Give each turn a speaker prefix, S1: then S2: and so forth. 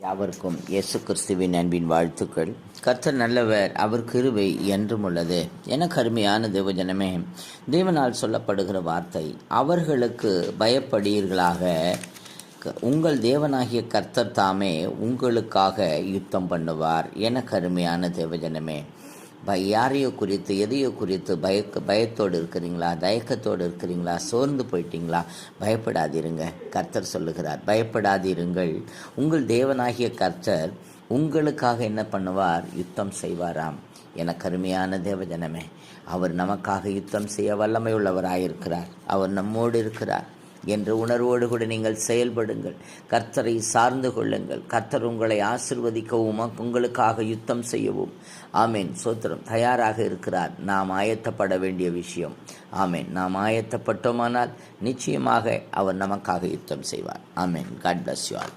S1: யாவருக்கும் இயேசு கிறிஸ்துவின் அன்பின் வாழ்த்துக்கள். கர்த்தர் நல்லவர், அவர் கிருபை என்றும் உள்ளது. எனக்கு அருமையான தேவஜனமே, தேவனால் சொல்லப்படுகிற வார்த்தை, அவர்களுக்கு பயப்படீர்களாக, உங்கள் தேவனாகிய கர்த்தர் தாமே உங்களுக்காக யுத்தம் பண்ணுவார். எனக்கு அருமையான தேவஜனமே, யாரையோ குறித்து எதையோ குறித்து பயத்தோடு இருக்கிறீங்களா, தயக்கத்தோடு இருக்கிறீங்களா, சோர்ந்து போயிட்டீங்களா? பயப்படாதிருங்க. கர்த்தர் சொல்லுகிறார், பயப்படாதிருங்கள். உங்கள் தேவனாகிய கர்த்தர் உங்களுக்காக என்ன பண்ணுவார்? யுத்தம் செய்வாராம். எனக்கு அருமையான தேவஜனமே, அவர் நமக்காக யுத்தம் செய்ய வல்லமை உள்ளவராயிருக்கிறார். அவர் நம்மோடு இருக்கிறார் என்ற உணர்வோடு கூட நீங்கள் செயல்படுங்கள். கர்த்தரை சார்ந்து கொள்ளுங்கள். கர்த்தர் உங்களை ஆசிர்வதிக்கவும் உங்களுக்காக யுத்தம் செய்யவும் ஆமேன் சோத்திரம் தயாராக இருக்கிறார். நாம் ஆயத்தப்பட வேண்டிய விஷயம். ஆமேன். நாம் ஆயத்தப்பட்டோமானால் நிச்சயமாக அவர் நமக்காக யுத்தம் செய்வார். ஆமேன். God bless you all.